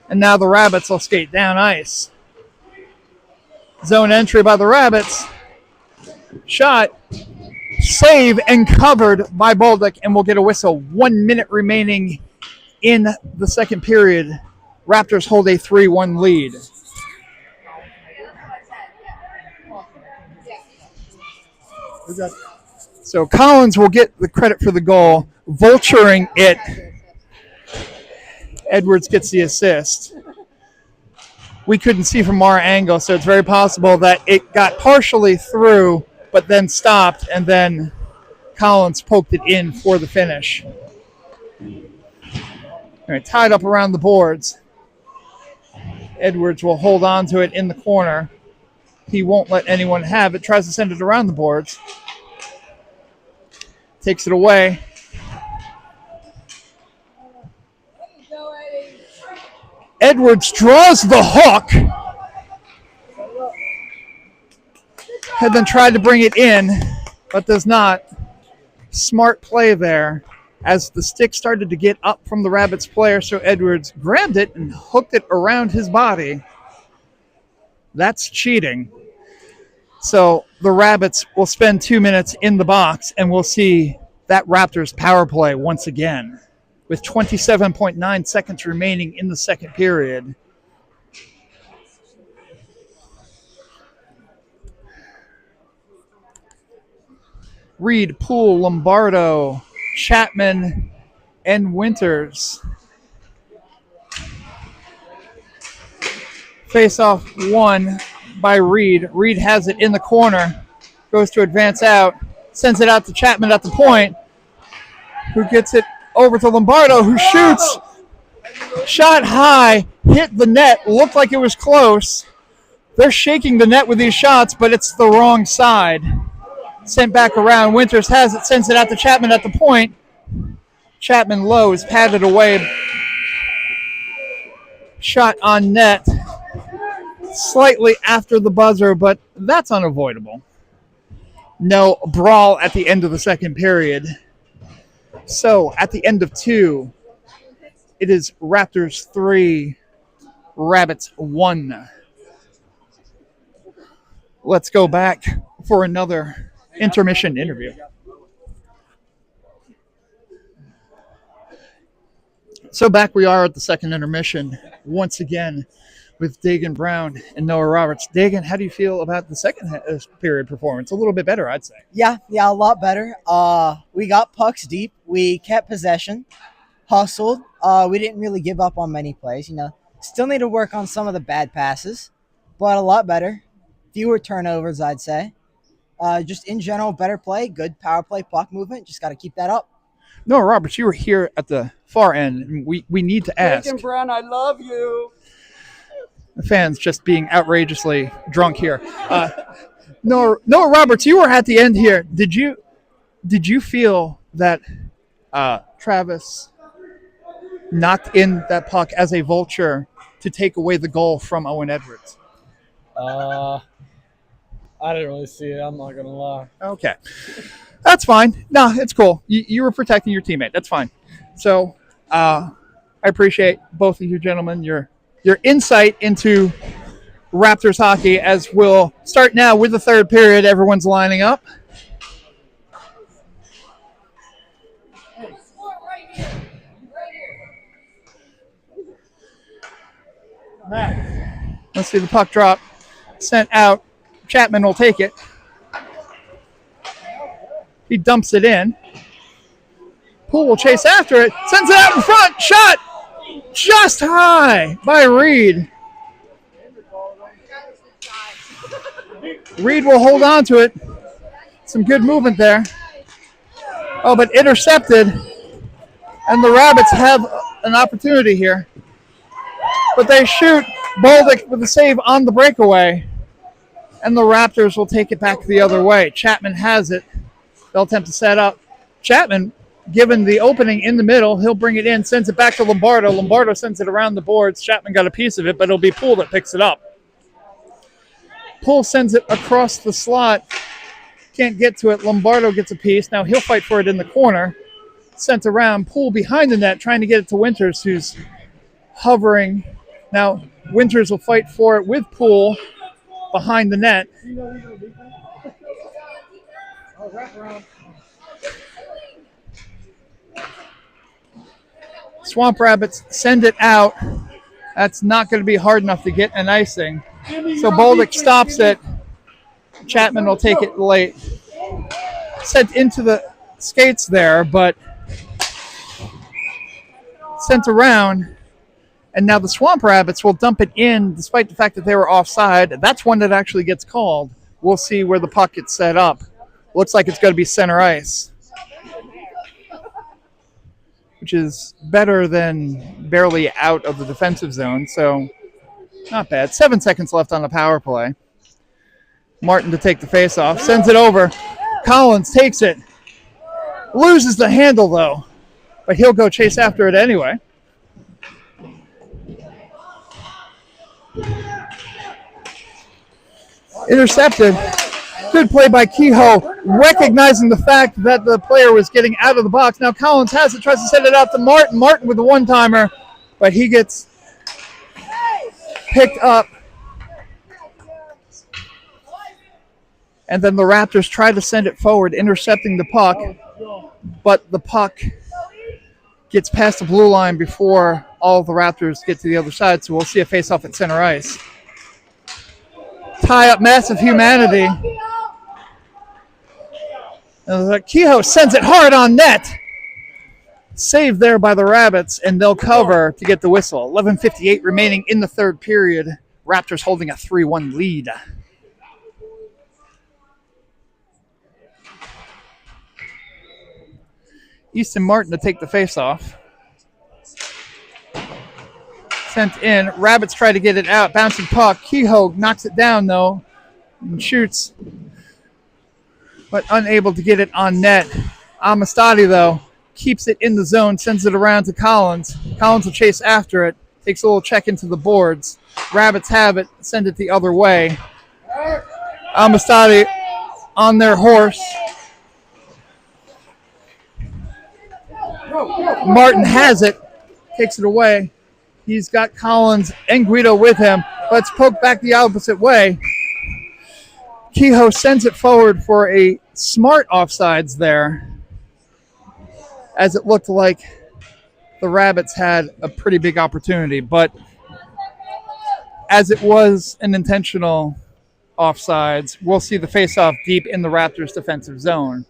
And now the Rabbits will skate down ice. Zone entry by the Rabbits. Shot. Save and covered by Bolduc, and we'll get a whistle. 1 minute remaining in the second period. Raptors hold a 3-1 lead. So Collins will get the credit for the goal, vulturing it. Edwards gets the assist. We couldn't see from our angle, so it's very possible that it got partially through, but then stopped, and then Collins poked it in for the finish. All right, tied up around the boards. Edwards will hold on to it in the corner. He won't let anyone have it. Tries to send it around the boards. Takes it away. Edwards draws the hook. Had then tried to bring it in, but does not. Smart play there as the stick started to get up from the Rabbits player, so Edwards grabbed it and hooked it around his body. That's cheating. So the Rabbits will spend 2 minutes in the box, and we'll see that Raptors power play once again with 27.9 seconds remaining in the second period. Reed, Poole, Lombardo, Chapman, and Winters. Face-off won by Reed. Reed has it in the corner. Goes to advance out. Sends it out to Chapman at the point. Who gets it over to Lombardo, who shoots. Shot high. Hit the net. Looked like it was close. They're shaking the net with these shots, but it's the wrong side. Sent back around. Winters has it. Sends it out to Chapman at the point. Chapman low is patted away. Shot on net. Slightly after the buzzer, but that's unavoidable. No brawl at the end of the second period. So at the end of 2, it is Raptors 3, Rabbits 1. Let's go back for another intermission interview. So back we are at the second intermission once again with Dagan Brown and Noah Roberts. Dagan, how do you feel about the second period performance? A little bit better, I'd say. Yeah, a lot better. We got pucks deep. We kept possession, hustled. We didn't really give up on many plays. Still need to work on some of the bad passes, but a lot better. Fewer turnovers, I'd say. Just in general, better play, good power play, puck movement. Just got to keep that up. Noah Roberts, you were here at the far end, and we need to ask. Dagan Brown, I love you. The fans just being outrageously drunk here. Noah Roberts, you were at the end here. Did you feel that Travis knocked in that puck as a vulture to take away the goal from Owen Edwards? I didn't really see it. I'm not going to lie. Okay. That's fine. No, it's cool. You were protecting your teammate. That's fine. So I appreciate both of you gentlemen, your insight into Raptors hockey, as we'll start now with the third period. Everyone's lining up. Let's see the puck drop. Sent out. Chapman will take it. He dumps it in. Poole will chase after it. Sends it out in front. Shot! Just high by Reed. Reed will hold on to it. Some good movement there. Oh, but intercepted. And the Rabbits have an opportunity here. But they shoot. Bolduc with a save on the breakaway. And the Raptors will take it back the other way. Chapman has it. They'll attempt to set up. Chapman, given the opening in the middle, he'll bring it in, sends it back to Lombardo. Lombardo sends it around the boards. Chapman got a piece of it, but it'll be Poole that picks it up. Poole sends it across the slot. Can't get to it. Lombardo gets a piece. Now he'll fight for it in the corner. Sent around. Poole behind the net, trying to get it to Winters, who's hovering. Now Winters will fight for it with Poole behind the net. Swamp Rabbits send it out. That's not going to be hard enough to get an icing. So Bolduc stops it. Chapman will take it late. Sent into the skates there, but sent around. And now the Swamp Rabbits will dump it in, despite the fact that they were offside. That's one that actually gets called. We'll see where the puck gets set up. Looks like it's going to be center ice, which is better than barely out of the defensive zone. So not bad. 7 seconds left on the power play. Martin to take the faceoff. Sends it over. Collins takes it. Loses the handle, though. But he'll go chase after it anyway. Intercepted. Good play by Kehoe, recognizing the fact that the player was getting out of the box. Now Collins has it, tries to send it out to Martin. Martin with the one-timer, but he gets picked up. And then the Raptors try to send it forward, intercepting the puck, but the puck gets past the blue line before all of the Raptors get to the other side, so we'll see a face-off at center ice. Tie up massive humanity. Kehoe sends it hard on net. Saved there by the Rabbits, and they'll cover to get the whistle. 11:58 remaining in the third period. Raptors holding a 3-1 lead. Easton Martin to take the face-off. Sent in. Rabbits try to get it out. Bouncing puck. Kehoe knocks it down, though, and shoots, but unable to get it on net. Amistadi, though, keeps it in the zone, sends it around to Collins. Collins will chase after it. Takes a little check into the boards. Rabbits have it. Send it the other way. Amistadi on their horse. Martin has it. Takes it away. He's got Collins and Guido with him. Let's poke back the opposite way. Kehoe sends it forward for a smart offsides there, as it looked like the Rabbits had a pretty big opportunity, but as it was an intentional offsides, we'll see the face-off deep in the Raptors' defensive zone.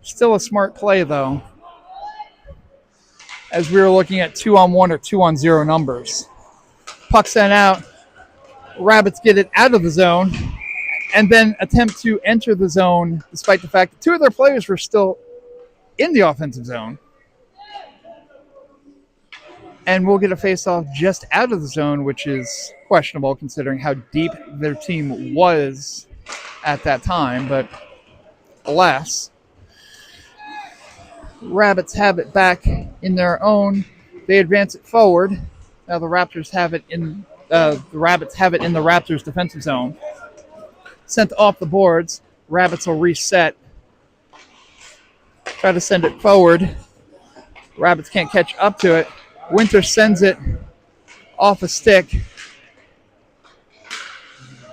Still a smart play, though, as we were looking at 2-on-1 or 2-on-0 numbers. Puck sent out. Rabbits get it out of the zone and then attempt to enter the zone despite the fact that two of their players were still in the offensive zone. And we'll get a face-off just out of the zone, which is questionable considering how deep their team was at that time. But alas, Rabbits have it back in their own. They advance it forward. Now the Raptors have it in the Rabbits have it in the Raptors' defensive zone. Sent off the boards. Rabbits will reset. Try to send it forward. Rabbits can't catch up to it. Winter sends it off a stick.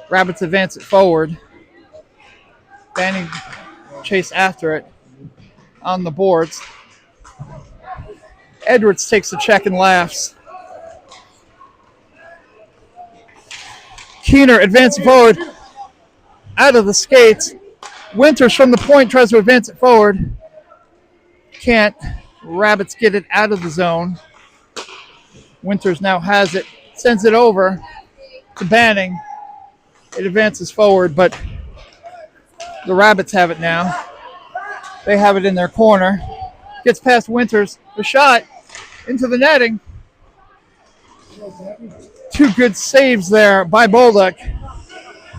Rabbits advance it forward. Banning chase after it on the boards. Edwards takes the check and laughs. Keener advancing forward out of the skates. Winters from the point tries to advance it forward. Can't. Rabbits get it out of the zone. Winters now has it. Sends it over to Banning. It advances forward, but the Rabbits have it now. They have it in their corner. Gets past Winters. The shot into the netting. Two good saves there by Bolduc,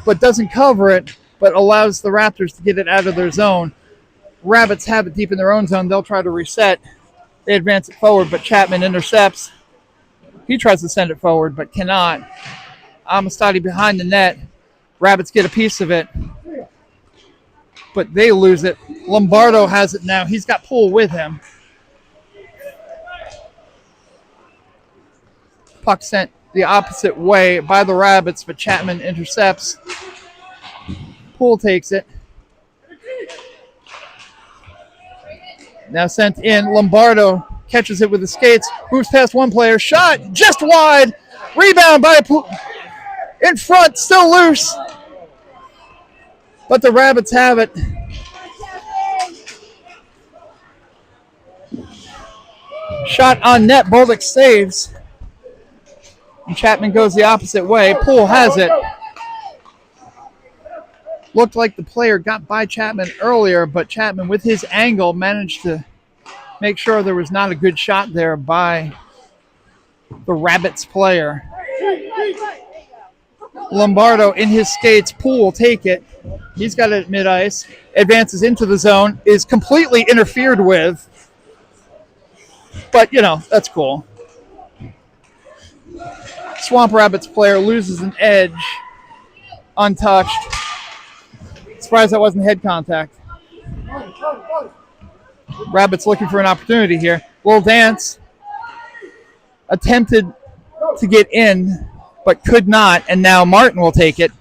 but doesn't cover it, but allows the Raptors to get it out of their zone. Rabbits have it deep in their own zone. They'll try to reset. They advance it forward, but Chapman intercepts. He tries to send it forward, but cannot. Amistadi behind the net. Rabbits get a piece of it, but they lose it. Lombardo has it now. He's got Poole with him. Puck sent the opposite way by the Rabbits, but Chapman intercepts. Poole takes it. Now sent in. Lombardo catches it with the skates. Moves past one player. Shot just wide. Rebound by Poole. In front, still loose. But the Rabbits have it. Shot on net. Bolduc saves. And Chapman goes the opposite way. Poole has it. Looked like the player got by Chapman earlier, but Chapman, with his angle, managed to make sure there was not a good shot there by the Rabbits player. Lombardo in his skates. Poole will take it. He's got it at mid-ice. Advances into the zone. Is completely interfered with. But, you know, that's cool. Swamp Rabbits player loses an edge. Untouched. Surprised that wasn't head contact. Rabbits looking for an opportunity here. Little dance. Attempted to get in, but could not. And now Martin will take it.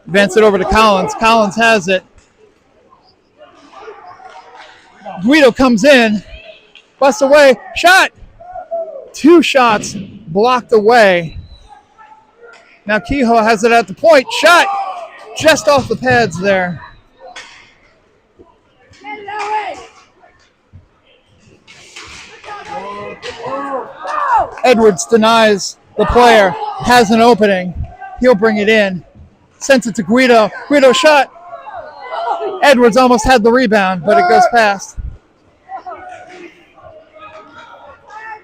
Advance it over to Collins. Collins has it. Guido comes in. Busts away. Shot. Two shots blocked away. Now Kehoe has it at the point. Shot just off the pads there. Edwards denies The player has an opening. He'll bring it in. Sends it to Guido. Guido shot. Edwards almost had the rebound, but it goes past.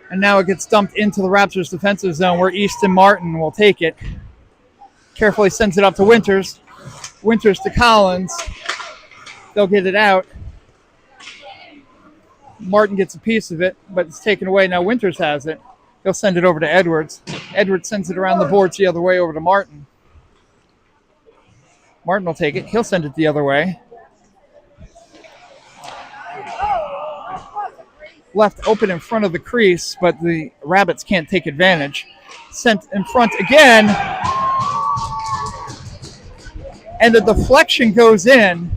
And now it gets dumped into the Raptors defensive zone where Easton Martin will take it. Carefully sends it up to Winters. Winters to Collins. They'll get it out. Martin gets a piece of it, but it's taken away. Now Winters has it. He'll send it over to Edwards. Edwards sends it around the boards the other way over to Martin. Martin will take it. He'll send it the other way. Left open in front of the crease, but the Rabbits can't take advantage. Sent in front again. And the deflection goes in.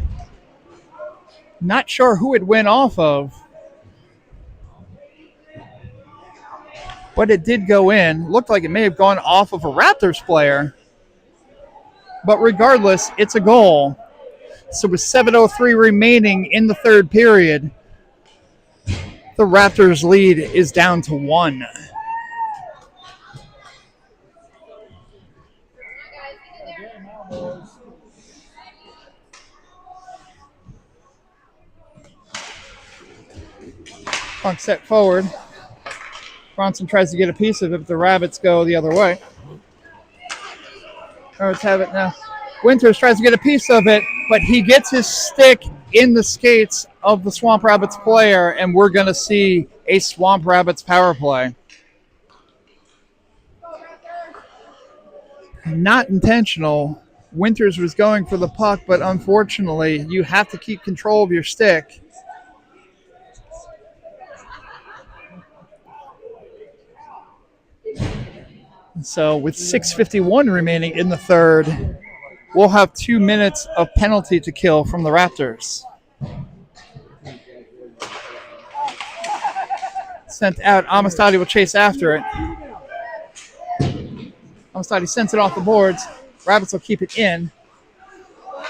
Not sure who it went off of. But it did go in. Looked like it may have gone off of a Raptors player. But regardless, it's a goal. So with 7:03 remaining in the third period, the Raptors' lead is down to 1. Punk set forward. Bronson tries to get a piece of it, but the Rabbits go the other way. Let's have it now. Winters tries to get a piece of it, but he gets his stick in the skates of the Swamp Rabbits player, and we're going to see a Swamp Rabbits power play. Not intentional. Winters was going for the puck, but unfortunately, you have to keep control of your stick. So with 6:51 remaining in the third, we'll have 2 minutes of penalty to kill from the Raptors. Sent out. Amistadi will chase after it. Amistadi sends it off the boards. Rabbits will keep it in.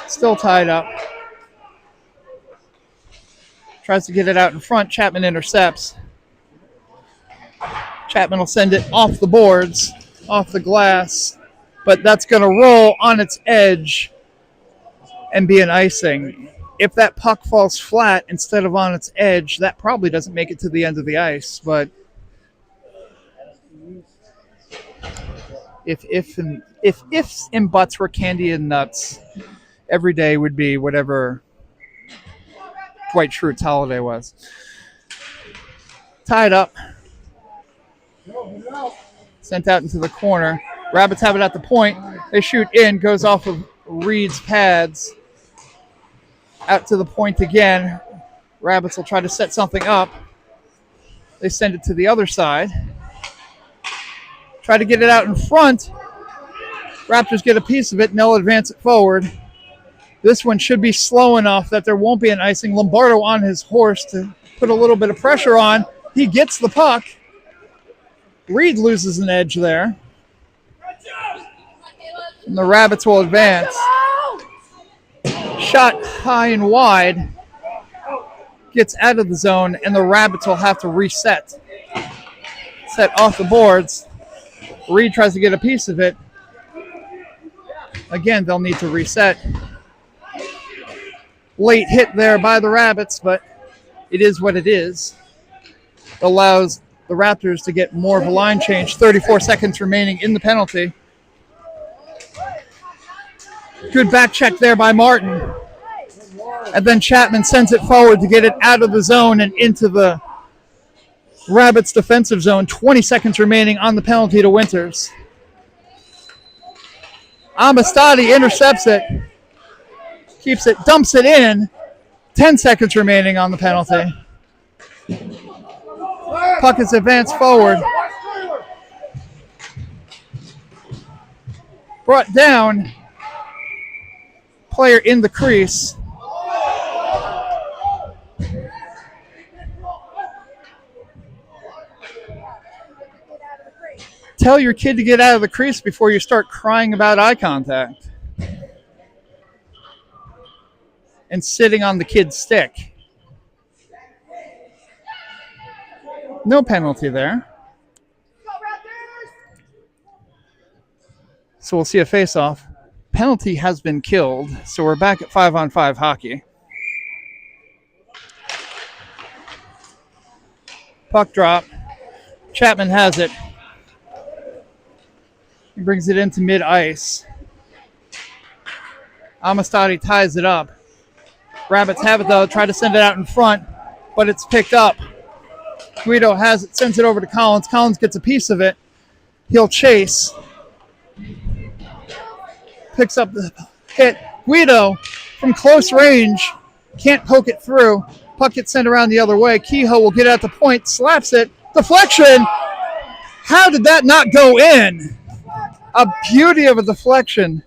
Still tied up. Tries to get it out in front. Chapman intercepts. Chapman will send it off the boards, off the glass, but that's going to roll on its edge and be an icing. If that puck falls flat instead of on its edge, that probably doesn't make it to the end of the ice. But if ifs and buts were candy and nuts, every day would be whatever Dwight Schrute's holiday was. Tied up. Sent out into the corner. Rabbits have it at the point. They shoot in. Goes off of Reed's pads. Out to the point again. Rabbits will try to set something up. They send it to the other side. Try to get it out in front. Raptors get a piece of it, and they'll advance it forward. This one should be slow enough that there won't be an icing. Lombardo on his horse to put a little bit of pressure on. He gets the puck. Reed loses an edge there. And the Rabbits will advance. Shot high and wide. Gets out of the zone, and the Rabbits will have to reset. Set off the boards. Reed tries to get a piece of it. Again, they'll need to reset. Late hit there by the Rabbits, but it is what it is. Allows the Raptors to get more of a line change. 34 seconds remaining in the penalty. Good back check there by Martin. And then Chapman sends it forward to get it out of the zone and into the Rabbits defensive zone. 20 seconds remaining on the penalty to Winters. Amistadi intercepts it. Keeps it, dumps it in. 10 seconds remaining on the penalty. Puck is advanced forward. Brought down. Player in the crease. Tell your kid to get out of the crease before you start crying about eye contact. And sitting on the kid's stick. No penalty there. So we'll see a face-off. Penalty has been killed, so we're back at 5-on-5 hockey. Puck drop. Chapman has it. He brings it into mid-ice. Amistadi ties it up. Rabbits have it, though. Try to send it out in front, but it's picked up. Guido has it, sends it over to Collins. Collins gets a piece of it. He'll chase. Picks up the hit. Guido, from close range, can't poke it through. Puck gets sent around the other way. Kehoe will get at the point, slaps it. Deflection! How did that not go in? A beauty of a deflection.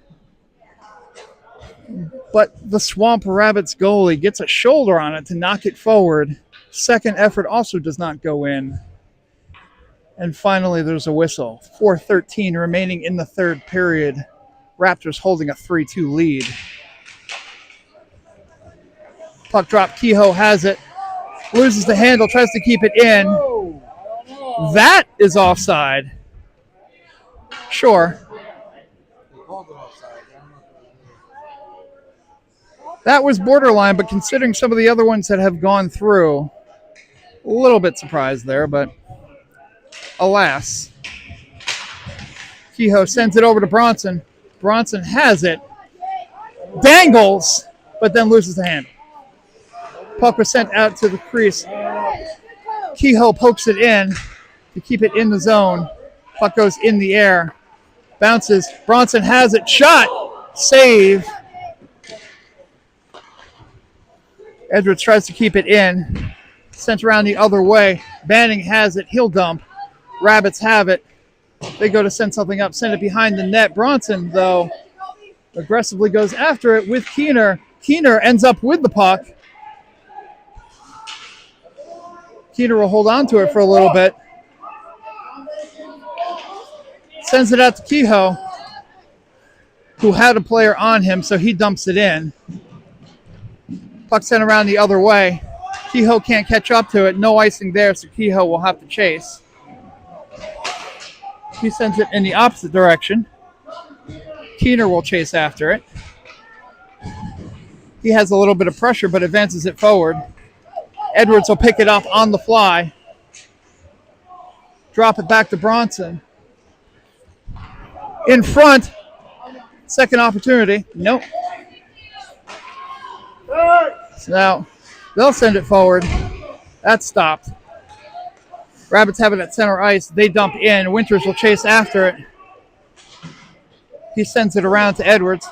But the Swamp Rabbits goalie gets a shoulder on it to knock it forward. Second effort also does not go in. And finally, there's a whistle. 4:13 remaining in the third period. Raptors holding a 3-2 lead. Puck drop. Kehoe has it. Loses the handle. Tries to keep it in. That is offside. Sure. That was borderline, but considering some of the other ones that have gone through, a little bit surprised there, but alas. Kehoe sends it over to Bronson. Bronson has it. Dangles, but then loses the handle. Puck was sent out to the crease. Kehoe pokes it in to keep it in the zone. Puck goes in the air. Bounces. Bronson has it. Shot. Save. Edwards tries to keep it in. Sent around the other way. Banning has it. He'll dump. Rabbits have it. They go to send something up. Send it behind the net. Bronson, though, aggressively goes after it with Keener. Keener ends up with the puck. Keener will hold on to it for a little bit. Sends it out to Kehoe, who had a player on him, so he dumps it in. Puck sent around the other way. Kehoe can't catch up to it. No icing there, so Kehoe will have to chase. He sends it in the opposite direction. Keener will chase after it. He has a little bit of pressure, but advances it forward. Edwards will pick it up on the fly. Drop it back to Bronson. In front. Second opportunity. Nope. So now they'll send it forward. That's stopped. Rabbits have it at center ice. They dump in. Winters will chase after it. He sends it around to Edwards.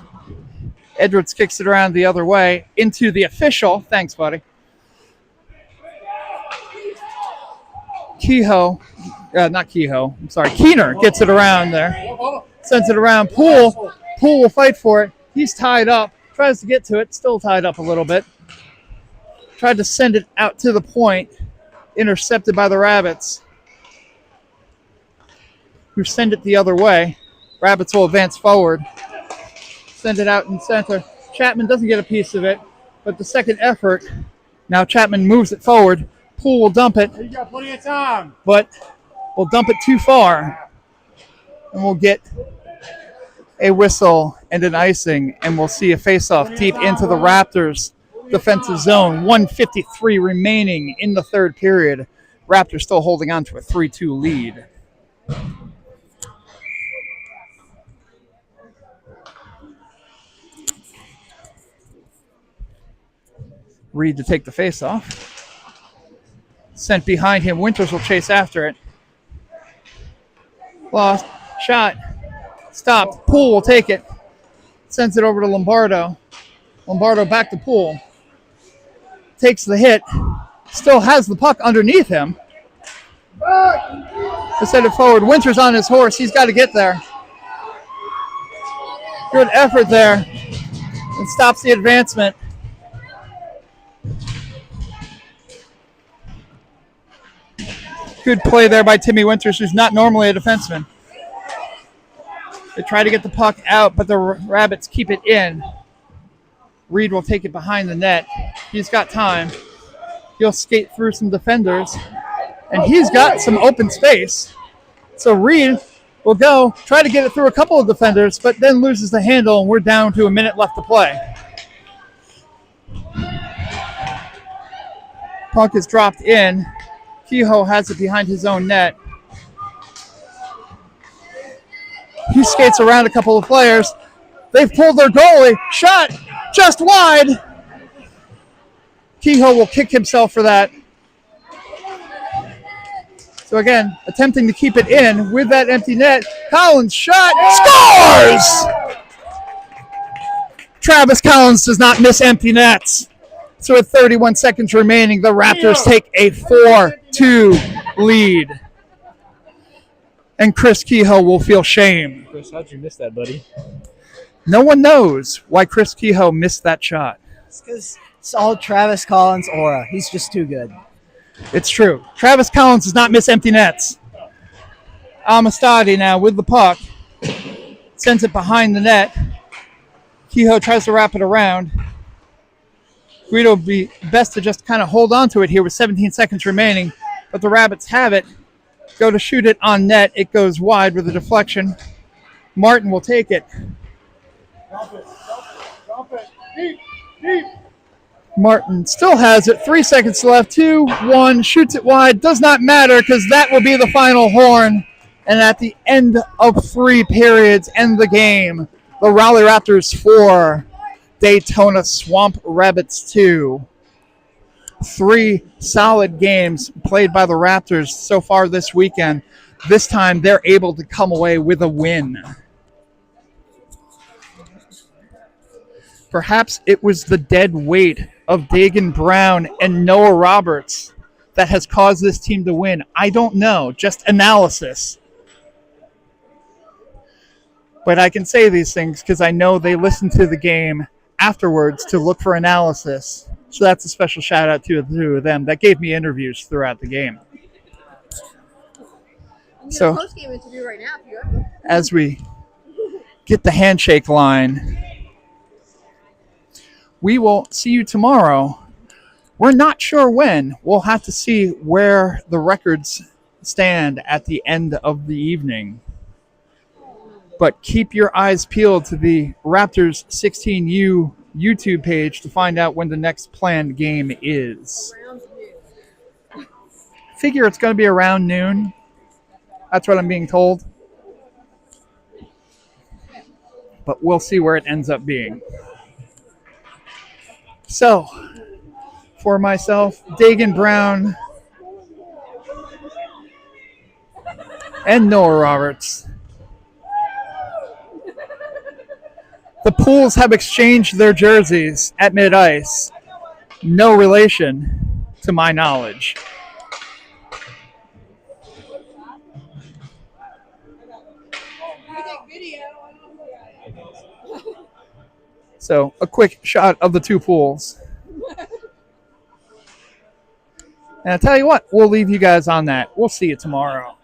Edwards kicks it around the other way into the official. Thanks, buddy. Keener gets it around there. Sends it around. Poole will fight for it. He's tied up. Tries to get to it. Still tied up a little bit. Tried to send it out to the point. Intercepted by the Rabbits, who send it the other way. Rabbits will advance forward. Send it out in center. Chapman doesn't get a piece of it, but the second effort, now Chapman moves it forward. Poole will dump it. You got plenty of time. But will dump it too far. And we'll get a whistle and an icing, and we'll see a face-off deep into the Raptors' defensive zone. 1:53 remaining in the third period. Raptors still holding on to a 3-2 lead. Reed to take the face-off. Sent behind him. Winters will chase after it. Lost. Shot. Stopped. Poole will take it. Sends it over to Lombardo. Lombardo back to Poole. Takes the hit. Still has the puck underneath him. To send it forward. Winters on his horse. He's got to get there. Good effort there. And stops the advancement. Good play there by Timmy Winters, who's not normally a defenseman. They try to get the puck out, but the Rabbits keep it in. Reed will take it behind the net. He's got time. He'll skate through some defenders, and he's got some open space. So Reed will go, try to get it through a couple of defenders, but then loses the handle, and we're down to a minute left to play. Puck is dropped in. Kehoe has it behind his own net. He skates around a couple of players. They've pulled their goalie. Shot just wide. Kehoe will kick himself for that. So again, attempting to keep it in with that empty net. Collins shot, scores! Travis Collins does not miss empty nets. So with 31 seconds remaining, the Raptors take a 4-2 lead. And Chris Kehoe will feel shame. Chris, how'd you miss that, buddy? No one knows why Chris Kehoe missed that shot. It's because it's all Travis Collins' aura. He's just too good. It's true. Travis Collins does not miss empty nets. Amistadi now with the puck. Sends it behind the net. Kehoe tries to wrap it around. Guido would be best to just kind of hold on to it here with 17 seconds remaining. But the Rabbits have it. Go to shoot it on net. It goes wide with a deflection. Martin will take it. Drop it. Deep, deep. Martin still has it. 3 seconds left. 2-1. Shoots it wide. Does not matter because that will be the final horn. And at the end of 3 periods, end the game. The Raleigh Raptors 4. Daytona Swamp Rabbits 2. 3 solid games played by the Raptors so far this weekend. This time they're able to come away with a win. Perhaps it was the dead weight of Dagan Brown and Noah Roberts that has caused this team to win. I don't know, just analysis. But I can say these things because I know they listen to the game afterwards to look for analysis. So that's a special shout out to the two of them that gave me interviews throughout the game. So post-game interview right now if you have as we get the handshake line, we will see you tomorrow. We're not sure when. We'll have to see where the records stand at the end of the evening. But keep your eyes peeled to the Raptors 16U YouTube page to find out when the next planned game is. Figure it's going to be around noon. That's what I'm being told. But we'll see where it ends up being. So, for myself, Dagan Brown, and Noah Roberts, the Pools have exchanged their jerseys at mid-ice. No relation, to my knowledge. So, a quick shot of the two Pools. And I'll tell you what, we'll leave you guys on that. We'll see you tomorrow.